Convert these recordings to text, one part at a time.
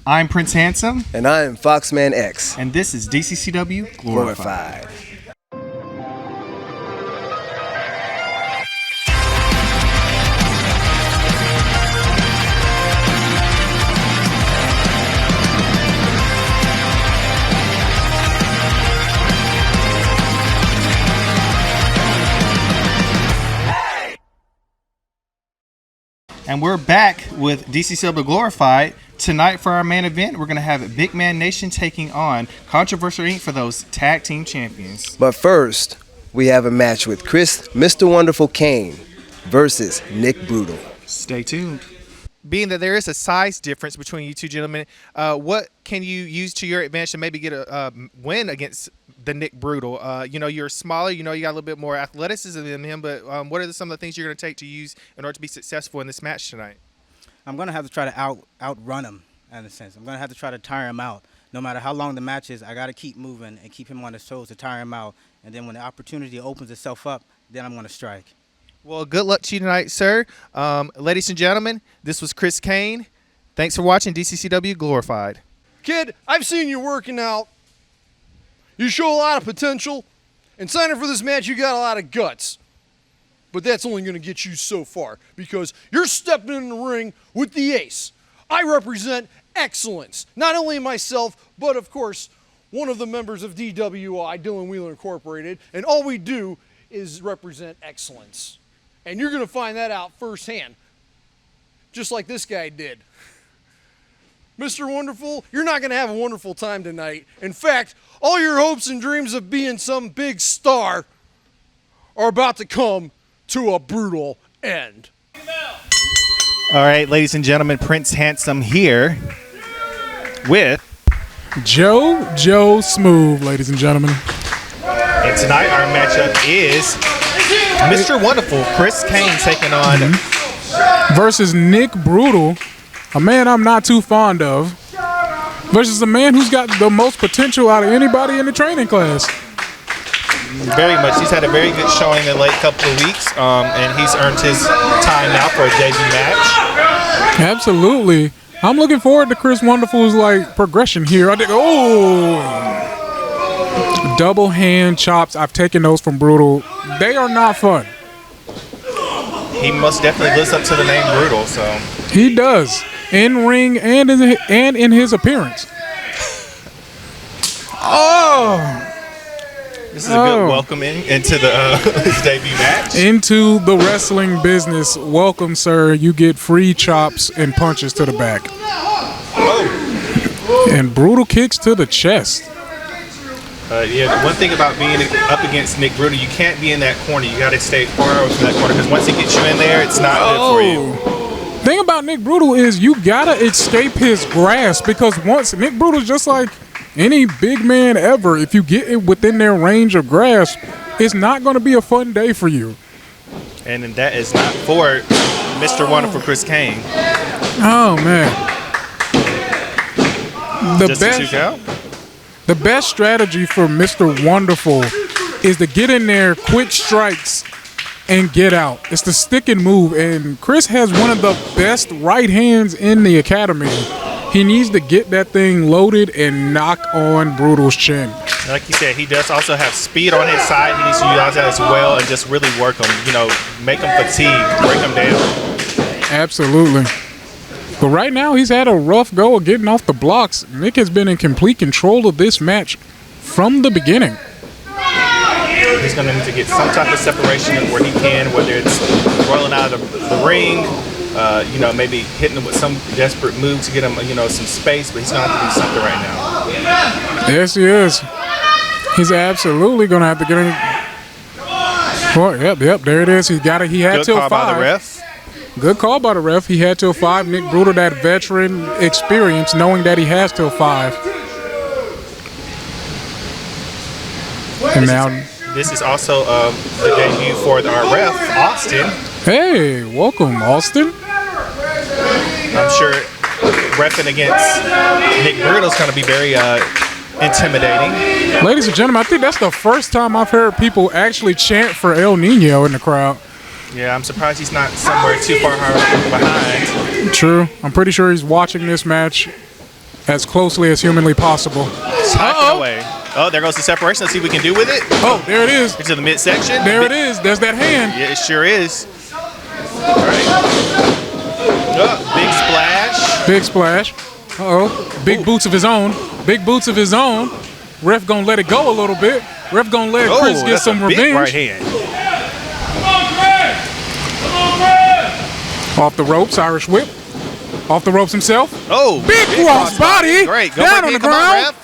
I'm Prince Handsome. And I'm Foxman X. And this is DCCW Glorified. And we're back with DCCW Glorified. Tonight for our main event, we're going to have Big Man Nation taking on Controversial Inc. for those tag team champions. But first, we have a match with Chris Mr. Wonderful Kane versus Nick Brutal. Stay tuned. Being that there is a size difference between you two gentlemen, what can you use to your advantage to maybe get a win against the Nick Brutal? You're smaller, you got a little bit more athleticism than him, but what are some of the things you're going to take to use in order to be successful in this match tonight? I'm going to have to try to outrun him, in a sense. I'm going to have to try to tire him out. No matter how long the match is, I got to keep moving and keep him on his toes to tire him out. And then when the opportunity opens itself up, then I'm going to strike. Well, good luck to you tonight, sir. Ladies and gentlemen, this was Chris Kane. Thanks for watching DCCW Glorified. Kid, I've seen you working out. You show a lot of potential. And signing for this match, you got a lot of guts. But that's only going to get you so far because you're stepping in the ring with the ace. I represent excellence. Not only myself, but of course, one of the members of DWI, Dylan Wheeler Incorporated. And all we do is represent excellence. And you're going to find that out firsthand, just like this guy did. Mr. Wonderful, you're not going to have a wonderful time tonight. In fact, all your hopes and dreams of being some big star are about to come to a brutal end. All right, ladies and gentlemen, Prince Handsome here with Joe Smooth, ladies and gentlemen. And tonight our matchup is Mr. Wonderful, Chris Kane taking on versus Nick Brutal, a man I'm not too fond of, versus a man who's got the most potential out of anybody in the training class. Very much. He's had a very good showing in the late couple of weeks, and he's earned his time now for a debut match. Absolutely. I'm looking forward to Chris Wonderful's progression here. I think, double hand chops. I've taken those from Brutal. They are not fun. He most definitely lives up to the name Brutal. So he does, in ring and in his appearance. This is a good welcome into the his debut match. Into the wrestling business. Welcome, sir. You get free chops and punches to the back. And brutal kicks to the chest. The one thing about being up against Nick Brutal, you can't be in that corner. You got to stay far away from that corner because once he gets you in there, it's not good for you. Thing about Nick Brutal is you got to escape his grasp because once Nick Brutal's just like any big man ever, if you get within their range of grasp, it's not going to be a fun day for you. And that is not for Mr. Wonderful Chris Kane. Oh, man. The best strategy for Mr. Wonderful is to get in there, quick strikes, and get out. It's the stick and move, and Chris has one of the best right hands in the academy. He needs to get that thing loaded and knock on Brutal's chin. Like you said, he does also have speed on his side. He needs to utilize that as well and just really work him. Make him fatigued, break him down. Absolutely. But right now, he's had a rough go of getting off the blocks. Nick has been in complete control of this match from the beginning. He's going to need to get some type of separation where he can, whether it's rolling out of the ring, maybe hitting him with some desperate move to get him, some space, but he's going to have to do something right now. Yes, he is. He's absolutely going to have to get in. Oh, yep, there it is. He had till 5. Good call by the ref. Good call by the ref. He had till 5. Nick Brutal, that veteran experience, knowing that he has till 5. And now this is also the debut for our ref, Austin. Hey, welcome, Austin. I'm sure reffing against Nick Brutal is going to be very intimidating. Ladies and gentlemen, I think that's the first time I've heard people actually chant for El Nino in the crowd. Yeah, I'm surprised he's not somewhere too far behind. True. I'm pretty sure he's watching this match as closely as humanly possible. Typing away. Oh, there goes the separation. Let's see what we can do with it. Oh, there it is. Into the midsection. There it is. There's that hand. Yeah, it sure is. All right. Big splash. Big splash. Uh-oh. Big boots of his own. Big boots of his own. Ref gonna let it go a little bit. Ref gonna let Chris get some revenge. Big right hand. Off the ropes, Irish whip. Off the ropes himself. Oh, big cross body. Great. Go down on the ground.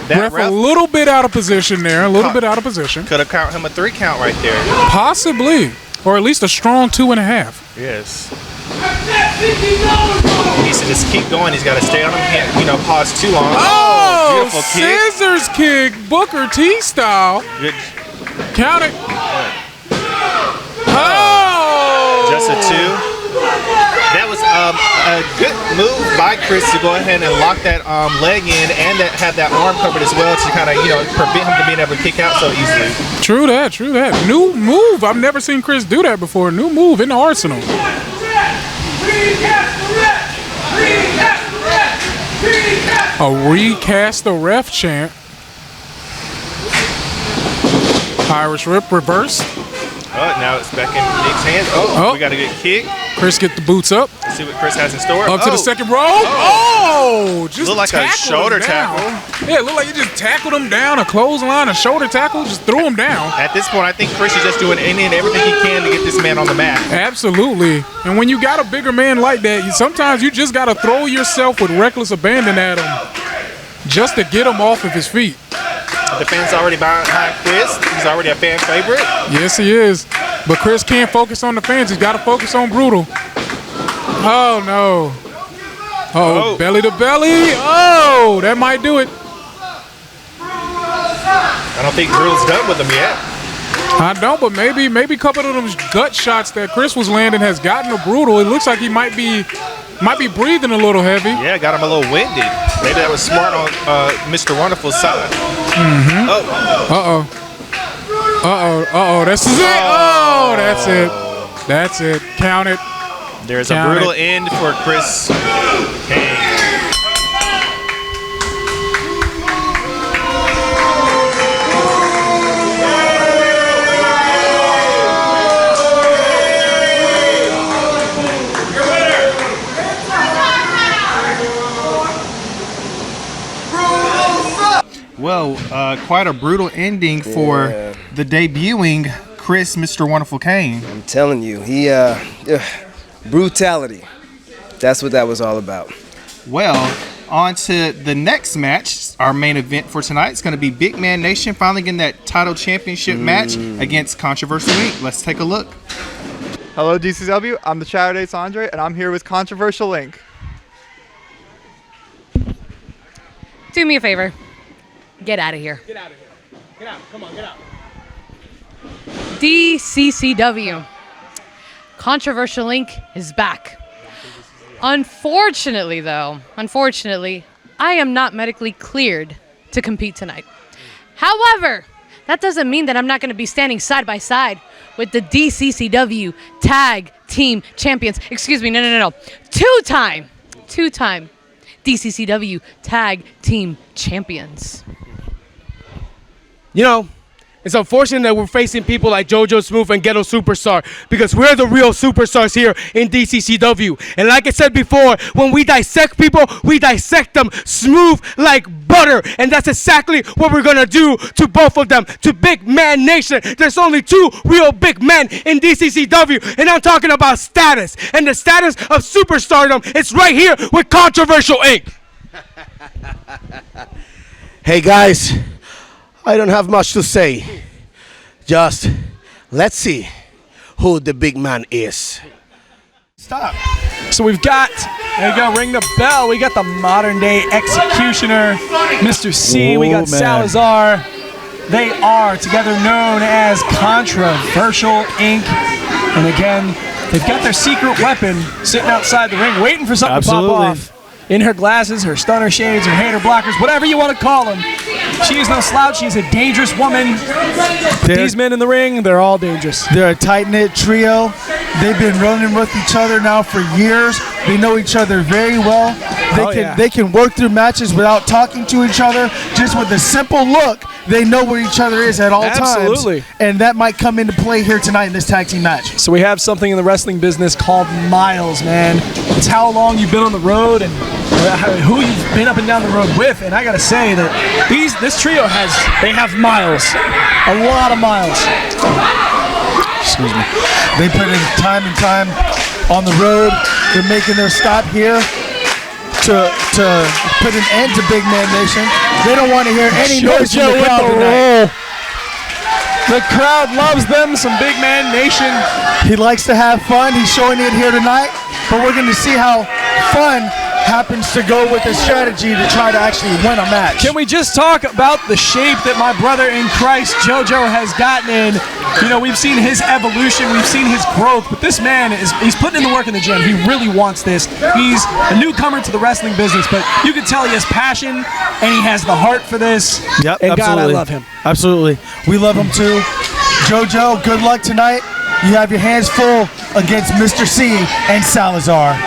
That Ref a little bit out of position there. A little bit out of position. Could have counted him a 3 count right there. Possibly. Or at least a strong 2.5. Yes. He needs to just keep going. He's got to stay on him. Can't, pause too long. Oh, beautiful kick. Scissors kick, Booker T style. Good. Count it. Oh. Just a 2. That was a good move by Chris to go ahead and lock that leg in and have that arm covered as well to kind of, prevent him from being able to kick out so easily. True that, true that. New move. I've never seen Chris do that before. New move in the arsenal. A recast the ref chant. Irish whip reverse. Oh, now it's back in Nick's hands. Oh, we got a good kick. Chris get the boots up. Let's see what Chris has in store. Up to the second row. Oh, just looked like a shoulder tackle. Yeah, it looked like you just tackled him down, a clothesline, a shoulder tackle, just threw him down. At this point, I think Chris is just doing any and everything he can to get this man on the mat. Absolutely. And when you got a bigger man like that, sometimes you just got to throw yourself with reckless abandon at him just to get him off of his feet. The fans already behind Chris. He's already a fan favorite. Yes, he is. But Chris can't focus on the fans. He's got to focus on Brutal. Oh, no. Oh, belly to belly. Oh, that might do it. I don't think Brutal's done with him yet. I don't, but maybe a couple of those gut shots that Chris was landing has gotten to Brutal. It looks like he might be breathing a little heavy. Yeah, got him a little windy. Maybe that was smart on Mr. Wonderful's side. Mm-hmm. Oh. Uh-oh. This is it. Oh, that's it. That's it. Count it. There's a brutal end for Chris Kane. Well, quite a brutal ending for the debuting Chris, Mr. Wonderful Kane. I'm telling you, he brutality. That's what that was all about. Well, on to the next match. Our main event for tonight is going to be Big Man Nation finally getting that title championship match against ControversialInc. Let's take a look. Hello, DCCW. I'm the Chatterdays Andre, and I'm here with ControversialInc. Do me a favor. Get out of here. Get out of here. Get out. Come on, get out. DCCW. ControversialInc is back. Unfortunately, I am not medically cleared to compete tonight. However, that doesn't mean that I'm not going to be standing side by side with the DCCW Tag Team Champions. Excuse me, no. Two-time DCCW Tag Team Champions. You know, it's unfortunate that we're facing people like JoJo Smooth and Ghetto Superstar because we're the real superstars here in DCCW. And like I said before, when we dissect people, we dissect them smooth like butter. And that's exactly what we're going to do to both of them, to Big Man Nation. There's only two real big men in DCCW, and I'm talking about status. And the status of superstardom is right here with ControversialInc. Hey guys, I don't have much to say. Just let's see who the big man is. Stop. So we've got, there you go, ring the bell. We got the modern day executioner, Mr. C. We got Salazar. They are together known as ControversialInc. And again, they've got their secret weapon sitting outside the ring waiting for something to pop off. In her glasses, her stunner shades, her hater blockers, whatever you want to call them. She is no slouch. She's a dangerous woman. These men in the ring, they're all dangerous. They're a tight-knit trio. They've been running with each other now for years. They know each other very well. They can work through matches without talking to each other. Just with a simple look, they know where each other is at all Absolutely. times. And that might come into play here tonight in this tag team match. So we have something in the wrestling business called miles, man. It's how long you've been on the road and who you've been up and down the road with. And I gotta say that this trio have miles, a lot of miles. Excuse me. They put in time and time on the road. They're making their stop here to put an end to Big Man Nation. They don't want to hear any noise from the crowd tonight. The crowd loves them some Big Man Nation. He likes to have fun. He's showing it here tonight. But we're going to see how fun happens to go with his strategy to try to actually win a match. Can we just talk about the shape that my brother in Christ, JoJo, has gotten in? You know, we've seen his evolution, we've seen his growth, but this man he's putting in the work in the gym. He really wants this. He's a newcomer to the wrestling business, but you can tell he has passion and he has the heart for this. Yep, and absolutely. God, I love him. Absolutely. We love him too. JoJo, good luck tonight. You have your hands full against Mr. C and Salazar.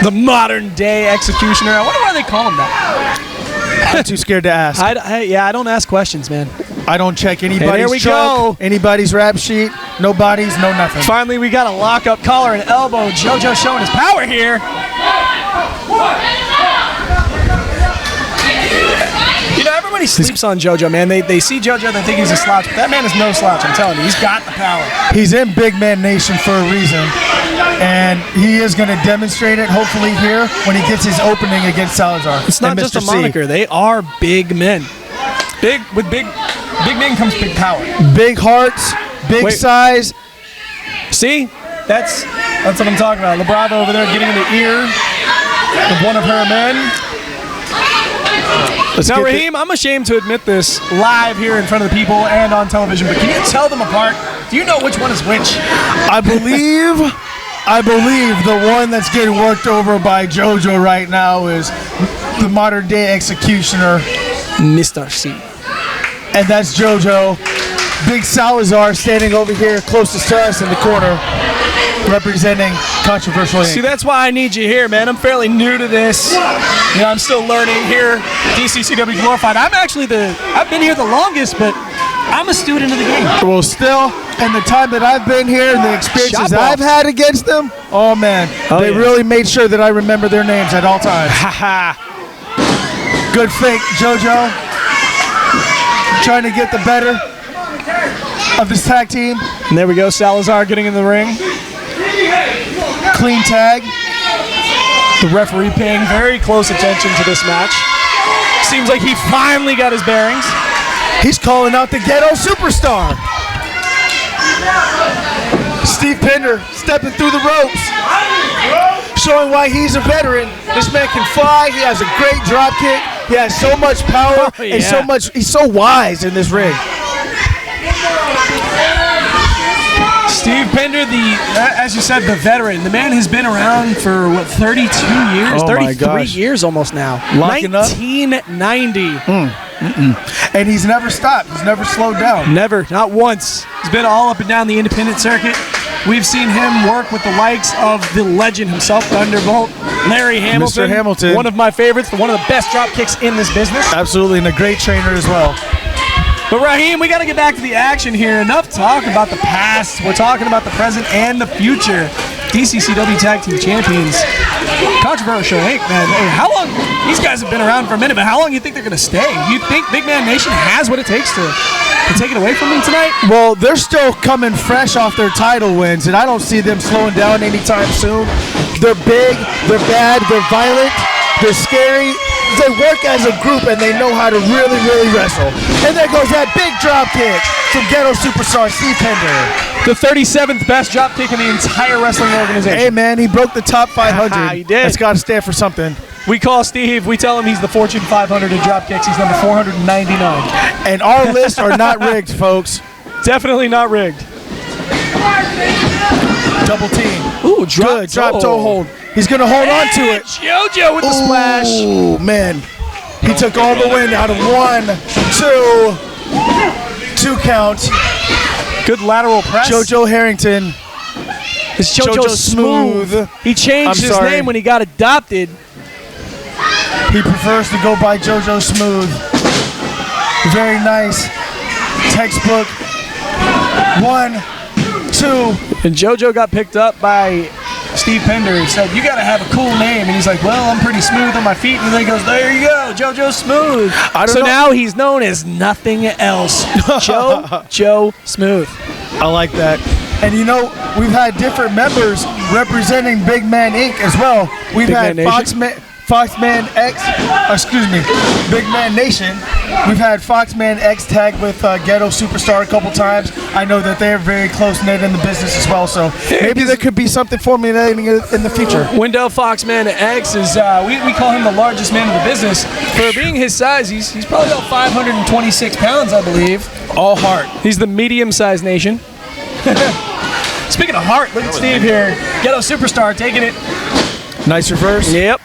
The modern day executioner. I wonder why they call him that. I'm too scared to ask. I don't ask questions, man. I don't check Here anybody's we truck, go. anybody's rap sheet, no bodies, no nothing. Finally, we got a lock-up collar and elbow. JoJo showing his power here. You know, everybody sleeps on JoJo, man. They see JoJo, they think he's a slouch, but that man is no slouch. I'm telling you, he's got the power. He's in Big Man Nation for a reason, and he is going to demonstrate it, hopefully, here when he gets his opening against Salazar. It's not just a moniker. They are big men. Big men comes big power. Big hearts, big size. See? That's what I'm talking about. LeBravo over there getting in the ear of one of her men. Now, Raheem, I'm ashamed to admit this live here in front of the people and on television, but can you tell them apart? Do you know which one is which? I believe the one that's getting worked over by JoJo right now is the modern day executioner, Mr. C. And that's JoJo. Big Salazar standing over here closest to us in the corner, representing Controversial Inc. See, that's why I need you here, man. I'm fairly new to this. You know, I'm still learning here. DCCW Glorified. I've been here the longest, but I'm a student of the game. Well, still, in the time that I've been here and the experiences I've had against them, oh man, they really made sure that I remember their names at all times. Good fake, JoJo. Trying to get the better of this tag team. And there we go, Salazar getting in the ring. Clean tag. The referee paying very close attention to this match. Seems like he finally got his bearings. He's calling out the ghetto superstar. Steve Pender stepping through the ropes, showing why he's a veteran. This man can fly. He has a great drop kick. He has so much power and he's so wise in this ring. Steve Pender, as you said, the veteran. The man has been around for, 32 years? Oh 33 years almost now. Locking up. 1990. And he's never stopped. He's never slowed down. Never, not once. He's been all up and down the independent circuit. We've seen him work with the likes of the legend himself, Thunderbolt, Larry Hamilton. Mr. Hamilton. One of my favorites, one of the best drop kicks in this business. Absolutely, and a great trainer as well. But Raheem, we got to get back to the action here. Enough talk about the past. We're talking about the present and the future. DCCW Tag Team Champions. Controversial Inc, man. Hey, how long? These guys have been around for a minute, but how long do you think they're going to stay? You think Big Man Nation has what it takes to take it away from them tonight? Well, they're still coming fresh off their title wins, and I don't see them slowing down anytime soon. They're big, they're bad, they're violent, they're scary. They work as a group, and they know how to really, really wrestle. And there goes that big drop kick from ghetto superstar Steve Pender. The 37th best drop kick in the entire wrestling organization. Hey, man, he broke the top 500. He did. That's got to stand for something. We call Steve, we tell him he's the Fortune 500 in drop kicks. He's number 499. And our lists are not rigged, folks. Definitely not rigged. Double team. Ooh, drop toe hold. He's going to hold on to it. JoJo with the splash. Oh, man. He took all the wind out of 1, 2 count. Good lateral press. JoJo Harrington. It's JoJo Smooth. He changed his name when he got adopted. He prefers to go by JoJo Smooth. Very nice. Textbook. 1, 2. And JoJo got picked up by Steve Pender. He said, "You got to have a cool name." And he's like, "Well, I'm pretty smooth on my feet." And then he goes, "There you go, JoJo Smooth." So now he's known as nothing else. Joe Smooth. I like that. And you know, we've had different members representing Big Man Inc. as well. We've had Foxman X, Big Man Nation. We've had Foxman X tag with Ghetto Superstar a couple times. I know that they're very close-knit in the business as well, so maybe there could be something formulating in the future. Wendell Foxman X is, we call him the largest man in the business. For being his size, he's probably about 526 pounds, I believe. All heart. He's the medium-sized nation. Speaking of heart, look at Steve here. Ghetto Superstar taking it. Nice reverse. Yep.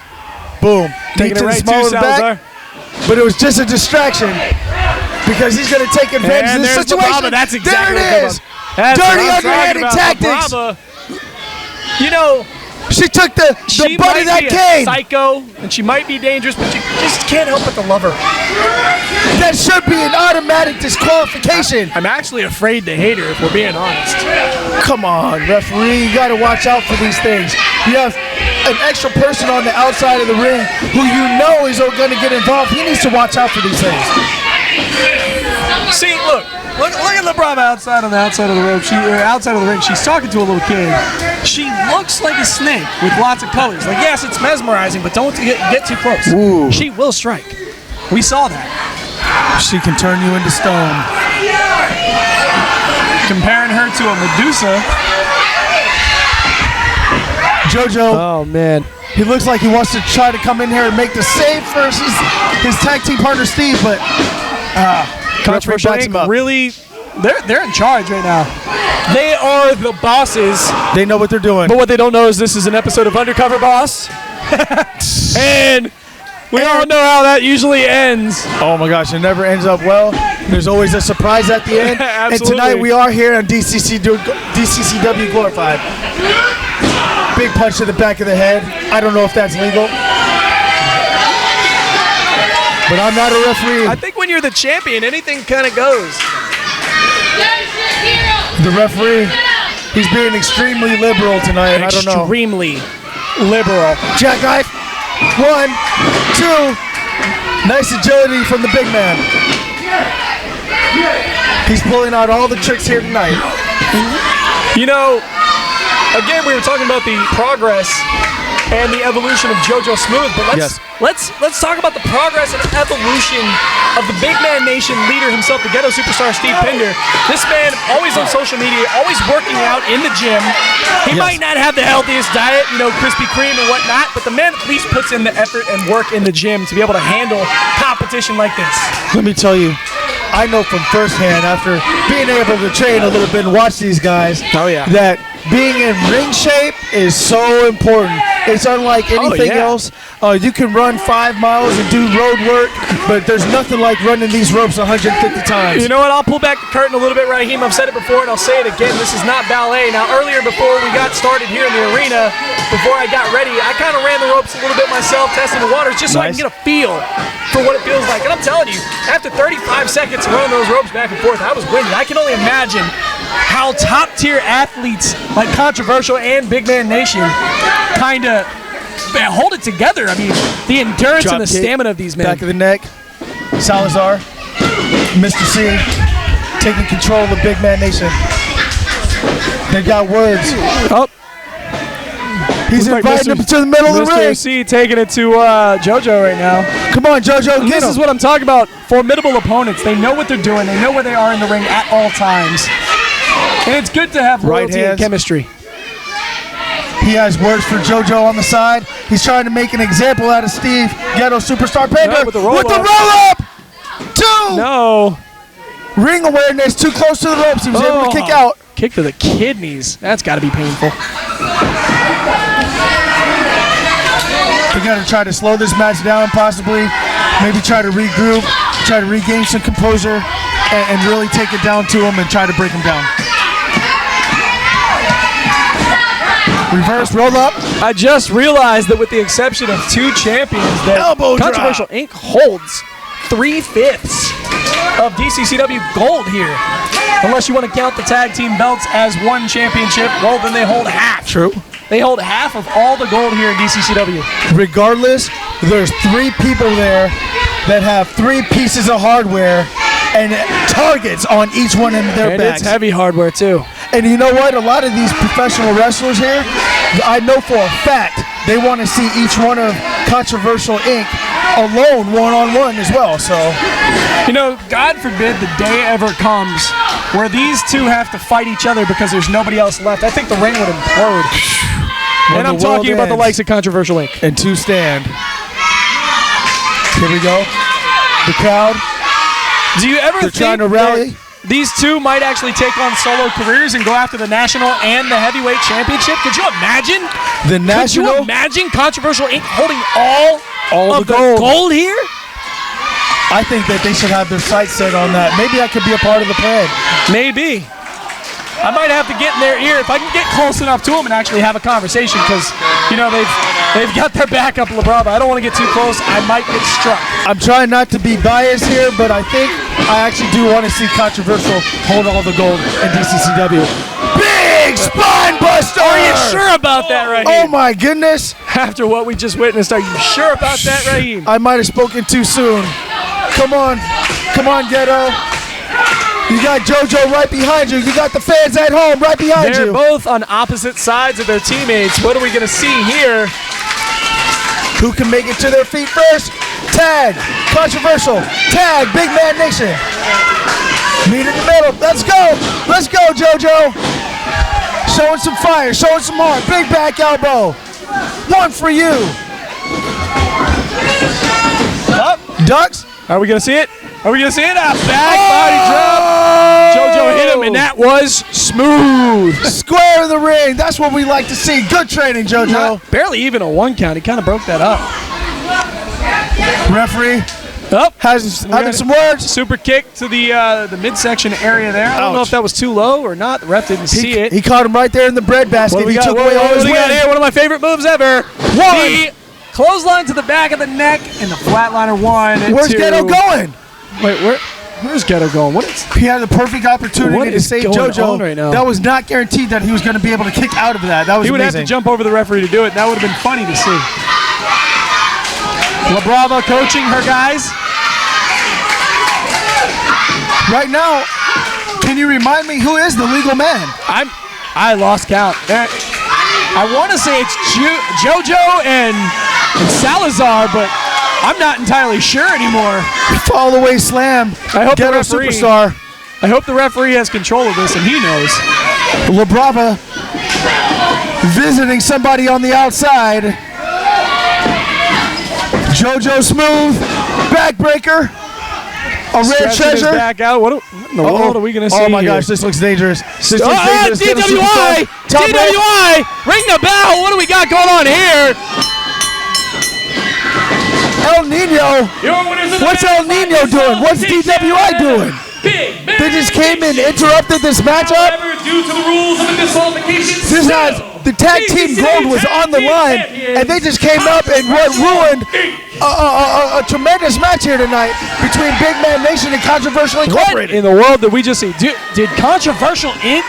Boom. Taking it right to Salazar. But it was just a distraction because he's going to take advantage of the situation. That's exactly there it is. Dirty underhanded tactics. You know, she took the butt of that cane. Psycho, and she might be dangerous, but you just can't help but to love her. That should be an automatic disqualification. I'm actually afraid to hate her, if we're being honest. Come on, referee, you got to watch out for these things. You have an extra person on the outside of the ring who you know is going to get involved. He needs to watch out for these things. See, look at LeBron outside of the rope. Outside of the ring, she's talking to a little kid. She looks like a snake with lots of colors. Like, yes, it's mesmerizing, but don't get too close. Ooh. She will strike. We saw that. She can turn you into stone. Comparing her to a Medusa. JoJo. Oh, man. He looks like he wants to try to come in here and make the save for his tag team partner, Steve, but ControversialInc really, they're in charge right now. They are the bosses. They know what they're doing. But what they don't know is this is an episode of Undercover Boss. And we all know how that usually ends. Oh my gosh, it never ends up well. There's always a surprise at the end. And tonight we are here on DCCW Glorified. Big punch to the back of the head. I don't know if that's legal. But I'm not a referee. I think when you're the champion, anything kind of goes. The referee, he's being extremely liberal tonight. I don't know. Extremely liberal. Jackknife. 1, 2. Nice agility from the big man. He's pulling out all the tricks here tonight. You know, again, we were talking about the progress and the evolution of JoJo Smooth, but let's talk about the progress and evolution of the Big Man Nation leader himself, the Ghetto Superstar Steve Pender. This man always on social media, always working out in the gym. He might not have the healthiest diet, you know, Krispy Kreme and whatnot, but the man at least puts in the effort and work in the gym to be able to handle competition like this. Let me tell you, I know from firsthand, after being able to train a little bit and watch these guys, that being in ring shape is so important. It's unlike anything else. You can run 5 miles and do road work, but there's nothing like running these ropes 150 times. You know what? I'll pull back the curtain a little bit, Raheem. I've said it before, and I'll say it again. This is not ballet. Now, earlier before we got started here in the arena, before I got ready, I kind of ran the ropes a little bit myself, testing the waters, just so I can get a feel for what it feels like. And I'm telling you, after 35 seconds of running those ropes back and forth, I was winded. I can only imagine how top-tier athletes like Controversial and Big Man Nation kind of hold it together. I mean, the endurance and the stamina of these men. Back of the neck. Salazar. Mr. C. Taking control of the Big Man Nation. They got words. Oh. He's inviting him to the middle of the ring. Mr. C taking it to JoJo right now. Come on, JoJo, get This him. is what I'm talking about. Formidable opponents. They know what they're doing. They know where they are in the ring at all times. And it's good to have loyalty and chemistry. He has words for JoJo on the side. He's trying to make an example out of Steve, Ghetto Superstar Pender. With the roll up. 2. No. Ring awareness, too close to the ropes. He was able to kick out. Kick to the kidneys. That's got to be painful. We're going to try to slow this match down, possibly. Maybe try to regroup, try to regain some composure, and really take it down to him and try to break him down. Reverse roll up. I just realized that with the exception of 2 champions, that Elbow drop. Controversial Inc. holds 3/5 of DCCW gold here. Unless you want to count the tag team belts as one championship, well, then they hold half. True. They hold half of all the gold here in DCCW. Regardless, there's 3 people there that have 3 pieces of hardware and targets on each one of their And backs. it's heavy hardware, too. And you know what? A lot of these professional wrestlers here, I know for a fact they want to see each one of Controversial Inc. alone, one-on-one as well. So, you know, God forbid the day ever comes where these two have to fight each other because there's nobody else left. I think the ring would implode. And I'm talking about the likes of Controversial Inc. And 2 stand. Here we go. The crowd. Do you ever They're think trying to rally? these two might actually take on solo careers and go after the national and the heavyweight championship? Could you imagine? The national? Could you imagine Controversial Inc. holding all of the the gold. gold here? I think that they should have their sights set on that. Maybe I could be a part of the plan. Maybe. I might have to get in their ear if I can get close enough to them and actually have a conversation because, you know, they've got their back up, LeBron, but I don't want to get too close. I might get struck. I'm trying not to be biased here, but I think I actually do want to see Controversial hold all the gold in DCCW. Big spine buster! Are you sure about that, Raheem? Oh my goodness! After what we just witnessed, are you sure about that, Raheem? I might have spoken too soon. Come on, Ghetto. You got JoJo right behind you. You got the fans at home right behind They're you. both on opposite sides of their teammates. What are we going to see here? Who can make it to their feet first? Tag. Controversial. Tag. Big Man Nation. Meet in the middle. Let's go. Let's go, JoJo. Showing some fire. Showing some heart. Big back elbow. One for you. Up. Ducks. Are we going to see it? Are we going to see it? A back body drop. JoJo hit him, and that was smooth. Square in the ring. That's what we like to see. Good training, JoJo. Barely even a 1 count. He kind of broke that up. Referee having some words. Super kick to the midsection area there. I don't know if that was too low or not. The ref didn't see it. He caught him right there in the breadbasket. He took away all his we got wins. here? One of my favorite moves ever. The clothesline to the back of the neck and the flatliner 1. Where's Ghetto going? Wait, where's Ghetto going? What is? He had the perfect opportunity to save going JoJo. on right now? That was not guaranteed that he was going to be able to kick out of that. That was He would amazing. have to jump over the referee to do it. That would have been funny to see. LaBrava coaching her guys. Right now, can you remind me who is the legal man? I lost count. I want to say it's JoJo and Salazar, but I'm not entirely sure anymore. Fall away slam. I hope Ghetto the referee, superstar. I hope the referee has control of this and he knows. LaBrava visiting somebody on the outside. JoJo smooth. Backbreaker. A red Stretching his treasure. back out. What in the world are we going to see? Oh my here? gosh, this looks dangerous. This looks dangerous. Ghetto DWI! superstar. Top rope. DWI! Ring the bell! What do we got going on here? El Nino. What's El Nino doing? What's DWI doing? They just came and interrupted this matchup. Due to the rules of the disqualification. This has the tag team gold was on the line, and they just came up and ruined a tremendous match here tonight between Big Man Nation and Controversial Incorporated. What in the world did we just see? Did Controversial Inc.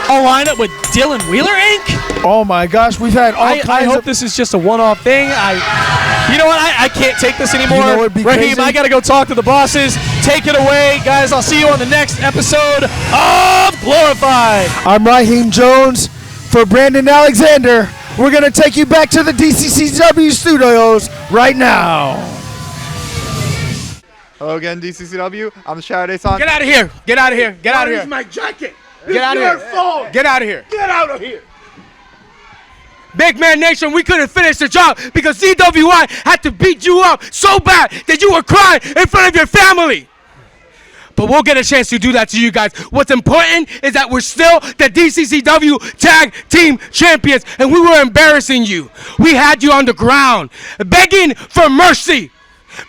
align up with Dylan Wheeler Inc.? Oh my gosh, we've had all kinds I hope of. this is just a one-off thing. You know what? I can't take this anymore. You know what'd be Raheem, crazy? I got to go talk to the bosses. Take it away, guys. I'll see you on the next episode of Glorified. I'm Raheem Jones for Brandon Alexander. We're going to take you back to the DCCW studios right now. Hello again, DCCW. I'm the Saturday Son. Get out of here. Get out of here. Get out of here. my jacket? Get out of here. Get out of here. Get out of here. Big Man Nation, we couldn't finish the job because CWI had to beat you up so bad that you were crying in front of your family. But we'll get a chance to do that to you guys. What's important is that we're still the DCCW Tag Team Champions, and we were embarrassing you. We had you on the ground, begging for mercy.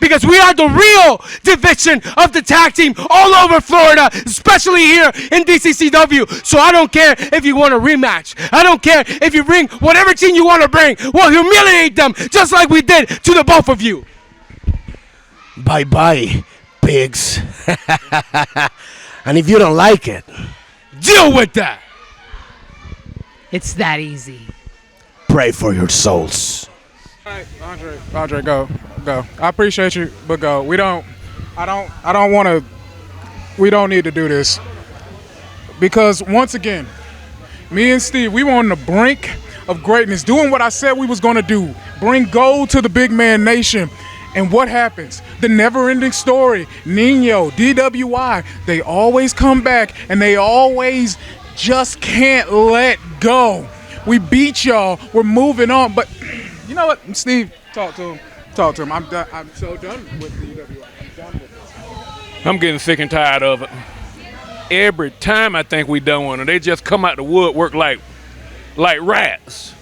Because we are the real division of the tag team all over Florida, especially here in DCCW. So I don't care if you want a rematch. I don't care if you bring whatever team you want to bring. We'll humiliate them just like we did to the both of you. Bye-bye, pigs. And if you don't like it, deal with that. It's that easy. Pray for your souls. All right, Andre, go. I appreciate you, but go. We don't need to do this. Because once again, me and Steve, we were on the brink of greatness, doing what I said we was gonna do. Bring gold to the Big Man Nation. And what happens? The never-ending story. Nino, DWI, they always come back and they always just can't let go. We beat y'all. We're moving on. But you know what, Steve? Talk to him. I'm done. I'm so done with DWI. I'm done with this. I'm getting sick and tired of it. Every time I think we done one, and they just come out the woodwork like rats.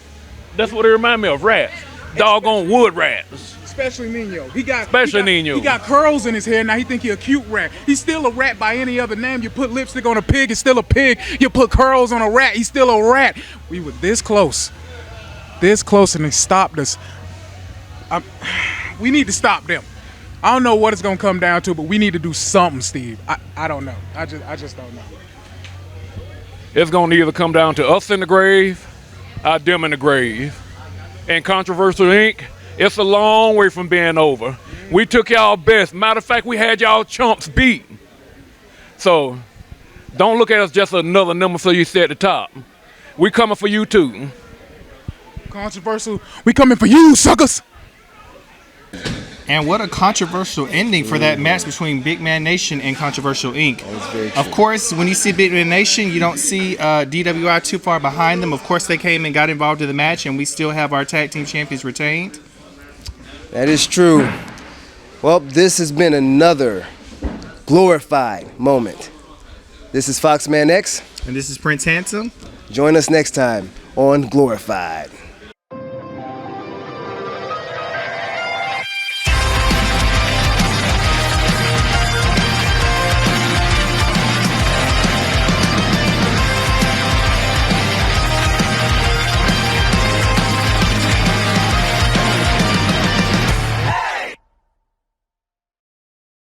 That's what they remind me of, rats. Doggone wood rats. Especially Nino. He got curls in his hair. Now he think he a cute rat. He's still a rat by any other name. You put lipstick on a pig, it's still a pig. You put curls on a rat, he's still a rat. We were this close, and they stopped us. We need to stop them. I don't know what it's gonna come down to, but we need to do something, Steve. I don't know. I just don't know. It's gonna either come down to us in the grave, or them in the grave. And Controversial Inc., it's a long way from being over. We took y'all best. Matter of fact, we had y'all chumps beat. So don't look at us just another number so you stay at the top. We coming for you too. Controversial, we coming for you, suckers. And what a controversial ending for that match between Big Man Nation and Controversial Inc. Of course, when you see Big Man Nation, you don't see DWI too far behind them. Of course, they came and got involved in the match, and we still have our tag team champions retained. That is true. Well, this has been another glorified moment. This is Foxman X. And this is Prince Handsome. Join us next time on Glorified.